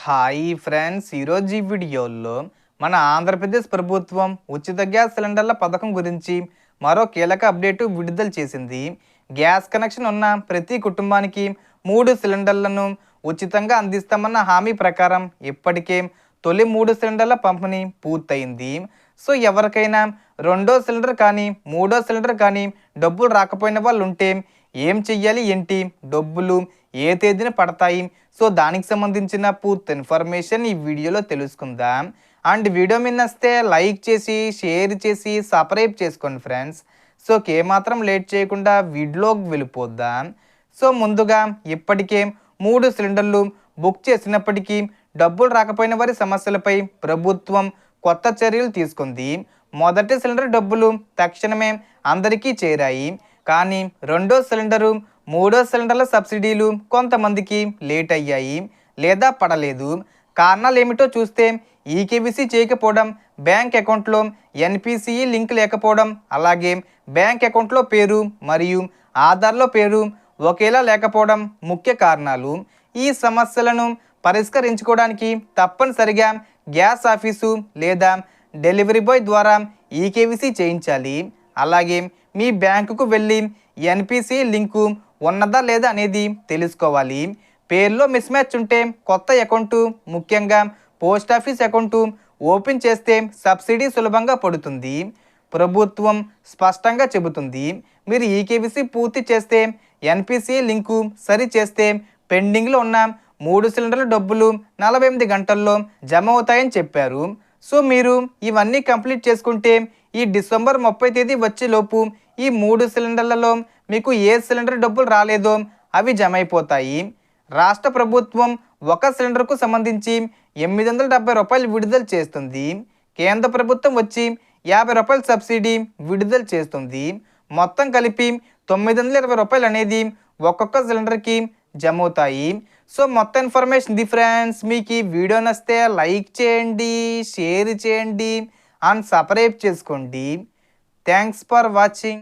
Hi friends, ఈరోజు ఈ వీడియోలో మన ఆంధ్రప్రదేశ్ ప్రభుత్వం ఉచిత గ్యాస్ సిలిండర్ల పథకం గురించి మరో కీలక అప్డేటు విడుదల చేసింది. గ్యాస్ కనెక్షన్ ఉన్న ప్రతి కుటుంబానికి 3 సిలిండర్లను ఉచితంగా అందిస్తామన్న హామీ ప్రకారం ఇప్పటికే తొలి 3 సిలిండర్ల పంపిణీ పూర్తయింది. సో ఎవరికైనా రెండో సిలిండర్ కానీ మూడో సిలిండర్ కానీ డబ్బులు రాకపోయిన వాళ్ళు ఉంటే ఏం చెయ్యాలి, ఏంటి, డబ్బులు ఏ తేదీన పడతాయి, సో దానికి సంబంధించిన పూర్తి ఇన్ఫర్మేషన్ ఈ వీడియోలో తెలుసుకుందాం. అండ్ వీడియో మీద నచ్చితే లైక్ చేసి షేర్ చేసి సబ్స్క్రైబ్ చేసుకోండి ఫ్రెండ్స్. సో ఏమాత్రం లేట్ చేయకుండా వీడియోకి వెళ్ళిపోద్దాం. సో ముందుగా ఇప్పటికే 3 సిలిండర్లు బుక్ చేసినప్పటికీ డబ్బులు రాకపోయిన వారి సమస్యలపై ప్రభుత్వం కొత్త చర్యలు తీసుకుంది. మొదటి సిలిండర్ డబ్బులు తక్షణమే అందరికీ చేరాయి. కానీ రెండో సిలిండరు మూడో సిలిండర్ల సబ్సిడీలు కొంతమందికి లేట్ అయ్యాయి లేదా పడలేదు. కారణాలు ఏమిటో చూస్తే ఈకేవీసీ చేయకపోవడం, బ్యాంక్ అకౌంట్లో ఎన్పిసిఈ లింక్ లేకపోవడం, అలాగే బ్యాంక్ అకౌంట్లో పేరు మరియు ఆధార్లో పేరు ఒకేలా లేకపోవడం ముఖ్య కారణాలు. ఈ సమస్యలను పరిష్కరించుకోవడానికి తప్పనిసరిగా గ్యాస్ ఆఫీసు లేదా డెలివరీ బాయ్ ద్వారా ఈకేవీసీ చేయించాలి. అలాగే మీ బ్యాంకుకు వెళ్ళి ఎన్పిసి లింకు ఉన్నదా లేదా అనేది తెలుసుకోవాలి. పేరులో మిస్ మ్యాచ్ ఉంటే కొత్త అకౌంటు, ముఖ్యంగా పోస్ట్ ఆఫీస్ అకౌంటు ఓపెన్ చేస్తే సబ్సిడీ సులభంగా పడుతుంది. ప్రభుత్వం స్పష్టంగా చెబుతుంది, మీరు ఈకేవీసీ పూర్తి చేస్తే ఎన్పిసి లింకు సరి చేస్తే పెండింగ్లో ఉన్న 3 సిలిండర్ల డబ్బులు 48 గంటల్లో జమ అవుతాయని చెప్పారు. సో మీరు ఇవన్నీ కంప్లీట్ చేసుకుంటే ఈ డిసెంబర్ 30 తేదీ వచ్చేలోపు ఈ 3 సిలిండర్లలో మీకు ఏ సిలిండర్ డబ్బులు రాలేదో అవి జమ అయిపోతాయి. రాష్ట్ర ప్రభుత్వం ఒక సిలిండర్కు సంబంధించి 870 రూపాయలు విడుదల చేస్తుంది. కేంద్ర ప్రభుత్వం వచ్చి 50 రూపాయల సబ్సిడీ విడుదల చేస్తుంది. మొత్తం కలిపి 920 రూపాయలు అనేది ఒక్కొక్క సిలిండర్కి జమ అవుతాయి. సో మొత్తం ఇన్ఫర్మేషన్ ఇది ఫ్రెండ్స్. మీకు ఈ వీడియో నచ్చితే లైక్ చేయండి, షేర్ చేయండి అండ్ సబ్స్క్రైబ్ చేసుకోండి. Thanks for watching.